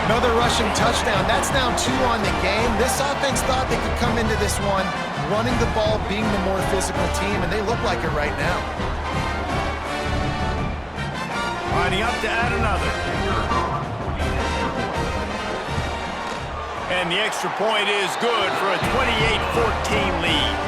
Another rushing touchdown. That's now 2 on the game. This offense thought they could come into this one running the ball, being the more physical team, and they look like it right now. Lining up to add another. And the extra point is good for a 28-14 lead.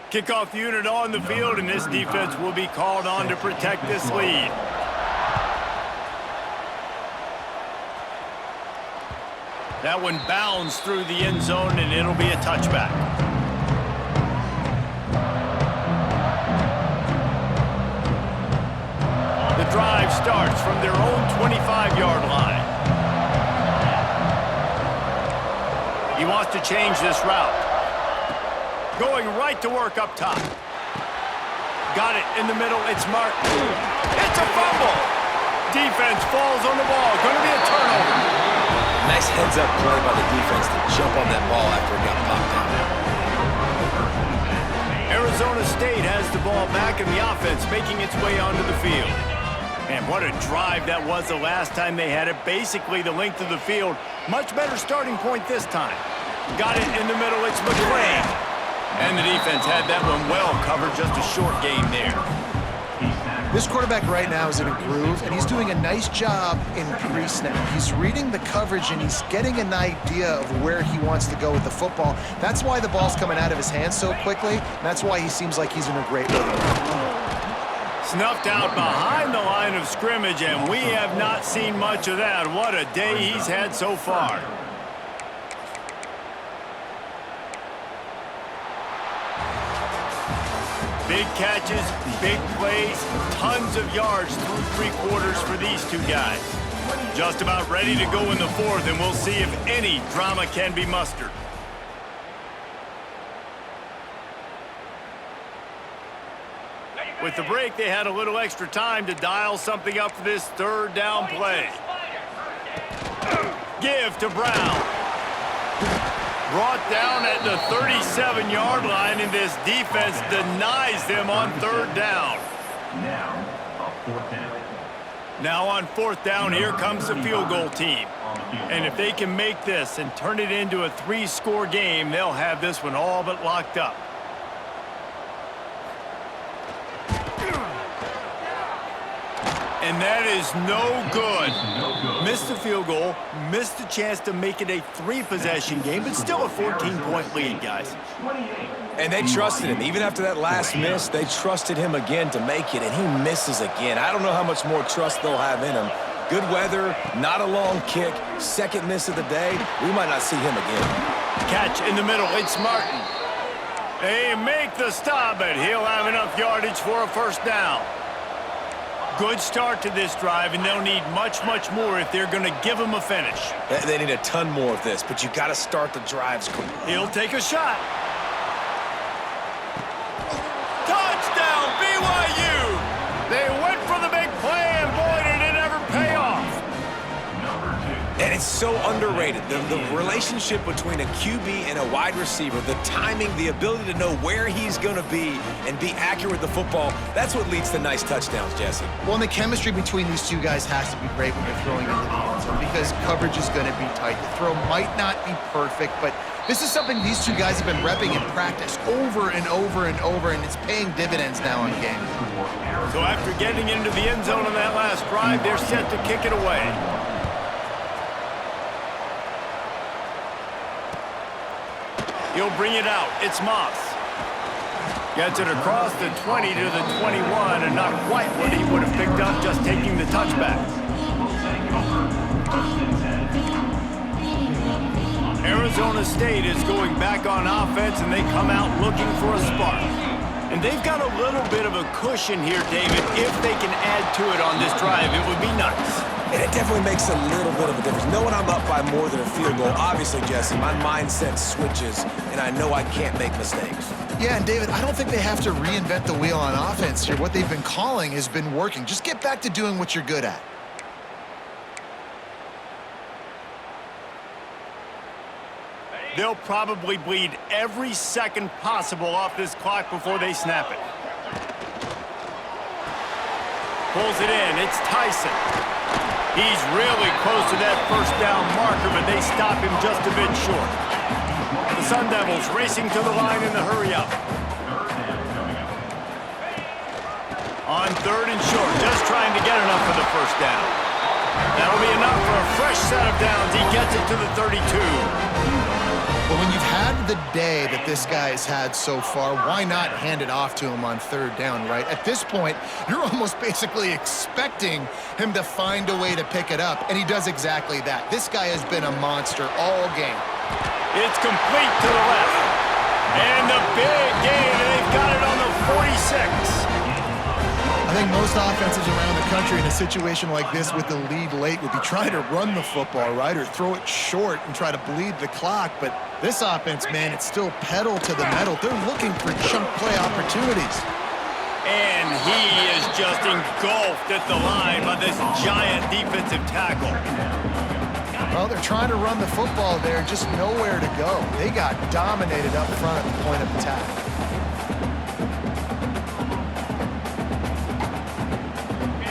Kickoff unit on the field, and this defense will be called on to protect this lead. That one bounds through the end zone, and it'll be a touchback. The drive starts from their own 25-yard line. He wants to change this route. Going right to work up top. Got it in the middle. It's Martin. It's a fumble. Defense falls on the ball. Going to be a turnover. Nice heads-up play by the defense to jump on that ball after it got popped out. Arizona State has the ball back, and the offense making its way onto the field. And what a drive that was the last time they had it. Basically the length of the field. Much better starting point this time. Got it in the middle. It's McClain. And the defense had that one well covered. Just a short game there. This quarterback right now is in a groove, and he's doing a nice job in pre-snap. He's reading the coverage, and he's getting an idea of where he wants to go with the football. That's why the ball's coming out of his hands so quickly, and that's why he seems like he's in a great rhythm. Snuffed out behind the line of scrimmage, and we have not seen much of that. What a day he's had so far. Big catches, big plays, tons of yards through 3 quarters for these two guys. Just about ready to go in the 4th, and we'll see if any drama can be mustered. With the break, they had a little extra time to dial something up for this 3rd down play. Give to Brown. Brought down at the 37-yard line, and this defense denies them on 3rd down. Now on 4th down, here comes the field goal team. And if they can make this and turn it into a 3-score game, they'll have this one all but locked up. And that is no good. Missed the field goal, missed the chance to make it a 3-possession game, but still a 14-point lead, guys. And they trusted him. Even after that last miss, they trusted him again to make it, and he misses again. I don't know how much more trust they'll have in him. Good weather, not a long kick, 2nd miss of the day. We might not see him again. Catch in the middle, it's Martin. They make the stop, but he'll have enough yardage for a 1st down. Good start to this drive, and they'll need much, much more if they're going to give them a finish. They need a ton more of this, but you got to start the drives quick. He'll take a shot. Touchdown, BYU! They went for the big play, and boy, did it ever pay off. And it's so underrated. The relationship between a QB and a wide receiver, the timing, the ability to know where he's going to be and be accurate with the football, that's what leads to nice touchdowns, Jesse. Well, and the chemistry between these two guys has to be great when they're throwing into the end zone because coverage is going to be tight. The throw might not be perfect, but this is something these two guys have been repping in practice over and over and over, and it's paying dividends now in games. So after getting into the end zone on that last drive, they're set to kick it away. He'll bring it out. It's Moss. Gets it across the 20 to the 21, and not quite what he would have picked up just taking the touchback. Arizona State is going back on offense, and they come out looking for a spark. And they've got a little bit of a cushion here, David. If they can add to it on this drive, it would be nice. And it definitely makes a little bit of a difference. Knowing I'm up by more than a field goal, obviously, Jesse, my mindset switches, and I know I can't make mistakes. Yeah, and David, I don't think they have to reinvent the wheel on offense here. What they've been calling has been working. Just get back to doing what you're good at. They'll probably bleed every second possible off this clock before they snap it. Pulls it in. It's Tyson. He's really close to that first down marker, but they stop him just a bit short. The Sun Devils racing to the line in the hurry-up. On third and short, just trying to get enough for the first down. That'll be enough for a fresh set of downs. He gets it to the 32. But when you've had the day that this guy has had so far, why not hand it off to him on third down, right? At this point, you're almost basically expecting him to find a way to pick it up, and he does exactly that. This guy has been a monster all game. It's complete to the left. And the big gain, and they've got it on the 46. I think most offenses around the country in a situation like this with the lead late would be trying to run the football, right, or throw it short and try to bleed the clock. But this offense, man, it's still pedal to the metal. They're looking for chunk play opportunities. And he is just engulfed at the line by this giant defensive tackle. Well, they're trying to run the football there, just nowhere to go. They got dominated up front at the point of attack.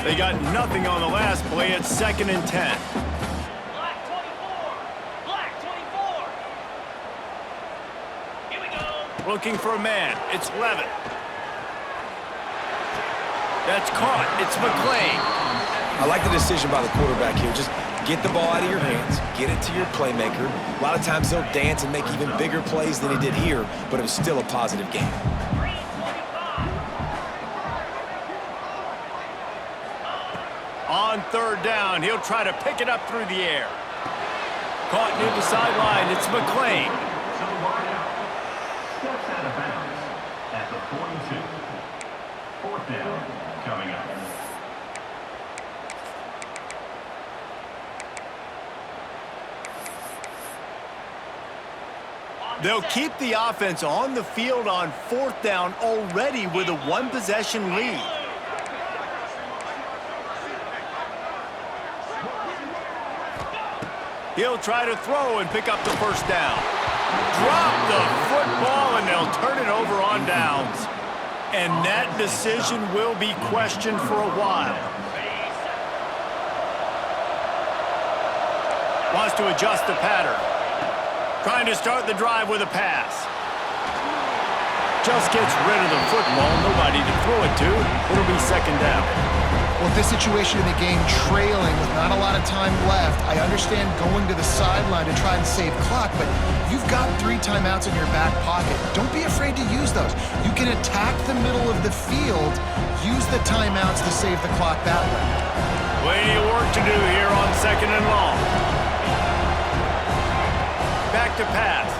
They got nothing on the last play. It's 2nd and 10. Black 24. Black 24. Here we go. Looking for a man. It's Levitt. That's caught. It's McClain. I like the decision by the quarterback here. Just get the ball out of your hands, get it to your playmaker. A lot of times he'll dance and make even bigger plays than he did here, but it was still a positive game. On third down, he'll try to pick it up through the air. Caught near the sideline. It's McClain. Steps out of bounds at the 42. Fourth down coming up. They'll keep the offense on the field on fourth down already with a one-possession lead. He'll try to throw and pick up the first down. Drop the football, and they'll turn it over on downs. And that decision will be questioned for a while. Wants to adjust the pattern. Trying to start the drive with a pass. Just gets rid of the football. Nobody to throw it to. It'll be 2nd down. Well, this situation in the game, trailing with not a lot of time left, I understand going to the sideline to try and save clock, but you've got 3 timeouts in your back pocket. Don't be afraid to use those. You can attack the middle of the field, use the timeouts to save the clock that way. Plenty of work to do here on 2nd and long. Back to pass.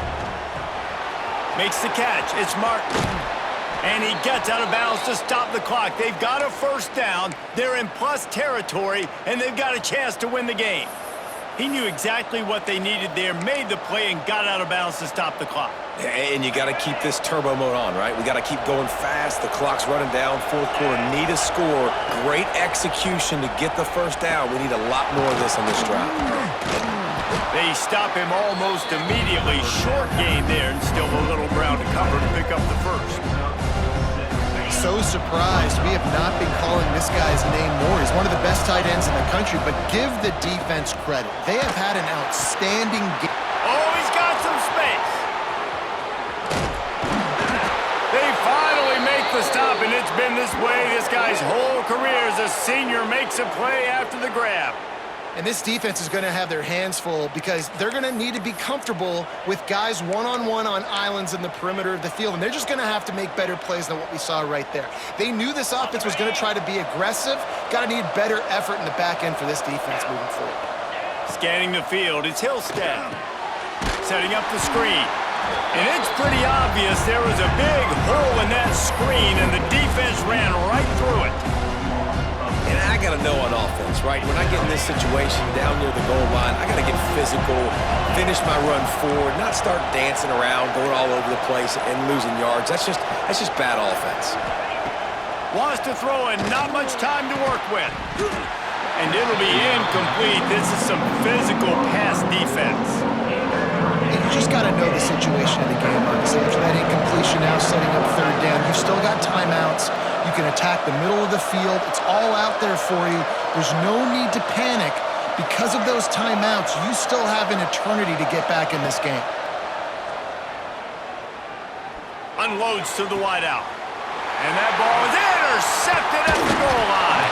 Makes the catch. It's Martin. And he gets out of bounds to stop the clock. They've got a first down. They're in plus territory, and they've got a chance to win the game. He knew exactly what they needed there, made the play, and got out of bounds to stop the clock. And you got to keep this turbo mode on, right? We got to keep going fast. The clock's running down. Fourth quarter, need a score. Great execution to get the first down. We need a lot more of this on this drive. They stop him almost immediately. Short gain there, and still a little ground to cover to pick up the first. So surprised we have not been calling this guy's name more. He's one of the best tight ends in the country, but give the defense credit. They have had an outstanding game. Oh, he's got some space. They finally make the stop, and it's been this way this guy's whole career as a senior makes a play after the grab. And this defense is going to have their hands full because they're going to need to be comfortable with guys one-on-one on islands in the perimeter of the field, and they're just going to have to make better plays than what we saw right there. They knew this offense was going to try to be aggressive. Got to need better effort in the back end for this defense moving forward. Scanning the field, it's Hillstead. Setting up the screen. And it's pretty obvious there was a big hole in that screen, and the defense ran right through it. And I got to know on offense, right? When I get in this situation down near the goal line, I got to get physical, finish my run forward, not start dancing around, going all over the place and losing yards. That's just bad offense. Wants to throw and not much time to work with. And it'll be incomplete. This is some physical pass defense. You just got to know the situation of the game, honestly. After that incompletion, now setting up third down, you've still got timeouts. You can attack the middle of the field. It's all out there for you. There's no need to panic. Because of those timeouts, you still have an eternity to get back in this game. Unloads to the wideout. And that ball is intercepted at the goal line.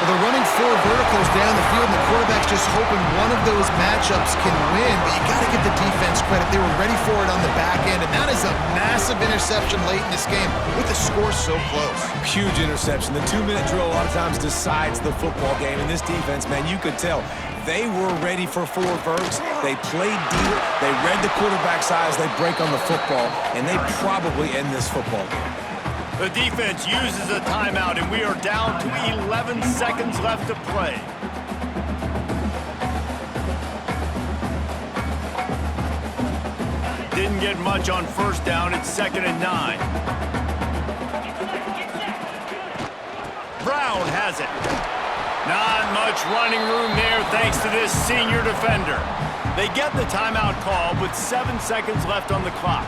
Well, they're running 4 verticals down the field, and the quarterback's just hoping one of those matchups can win, but you got to give the defense credit. They were ready for it on the back end, and that is a massive interception late in this game with the score so close. Huge interception. The 2-minute drill a lot of times decides the football game. In this defense, man, you could tell they were ready for 4 verts. They played deep. They read the quarterback's eyes. They break on the football, and they probably end this football game. The defense uses a timeout, and we are down to 11 seconds left to play. Didn't get much on first down. It's 2nd and 9. Brown has it. Not much running room there thanks to this senior defender. They get the timeout call with 7 seconds left on the clock.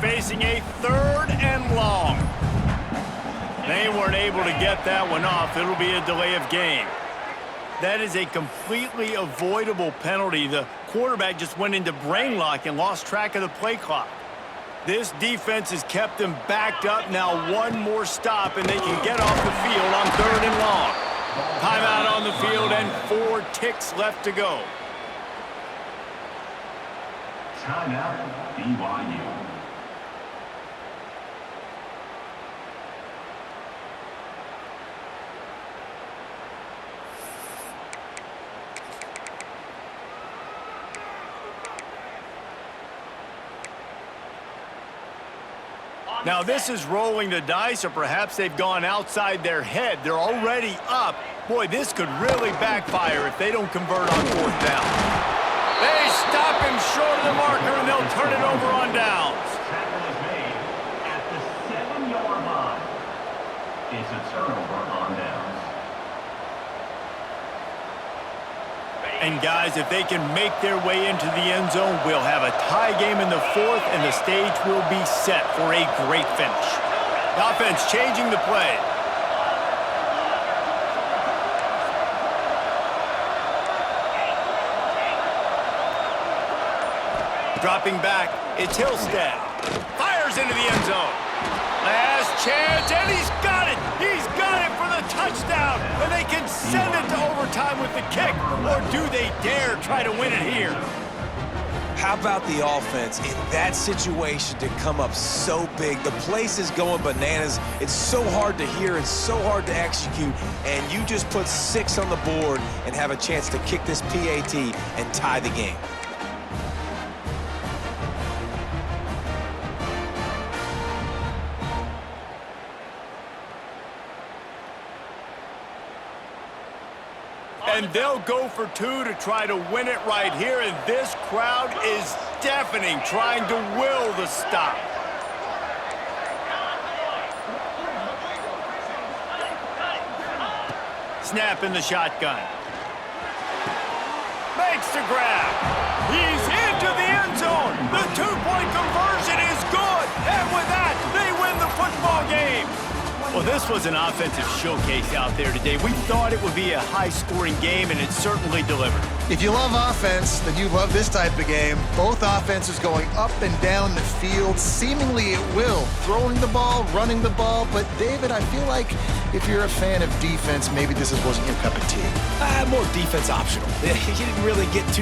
Facing a 3rd and long. They weren't able to get that one off. It'll be a delay of game. That is a completely avoidable penalty. The quarterback just went into brain lock and lost track of the play clock. This defense has kept them backed up. Now 1 more stop and they can get off the field on 3rd and long. Timeout on the field and 4 ticks left to go. Timeout, BYU. Now this is rolling the dice, or perhaps they've gone outside their head. They're already up. Boy, this could really backfire if they don't convert on 4th down. They stop him short of the marker, and they'll turn it over on downs. Tackle is made at the 7-yard line. It's a turnover on downs. And guys, if they can make their way into the end zone, we'll have a tie game in the 4th, and the stage will be set for a great finish. The offense changing the play. Dropping back, it's Hillstead. Fires into the end zone. Last chance, and he's got it! He's got it for the touchdown! And they can send it to overtime with the kick. Or do they dare try to win it here? How about the offense in that situation to come up so big? The place is going bananas. It's so hard to hear. It's so hard to execute. And you just put 6 on the board and have a chance to kick this PAT and tie the game. And they'll go for 2 to try to win it right here. And this crowd is deafening, trying to will the stop. Snap in the shotgun. Makes the grab. He's into the end zone. The 2-point conversion is good. And with that, they win the football game. Well, this This was an offensive showcase out there today. We thought it would be a high-scoring game, and it certainly delivered. If you love offense, then you love this type of game. Both offenses going up and down the field, seemingly at will, throwing the ball, running the ball. But, David, I feel like if you're a fan of defense, maybe this wasn't your cup of tea. More defense optional. He didn't really get too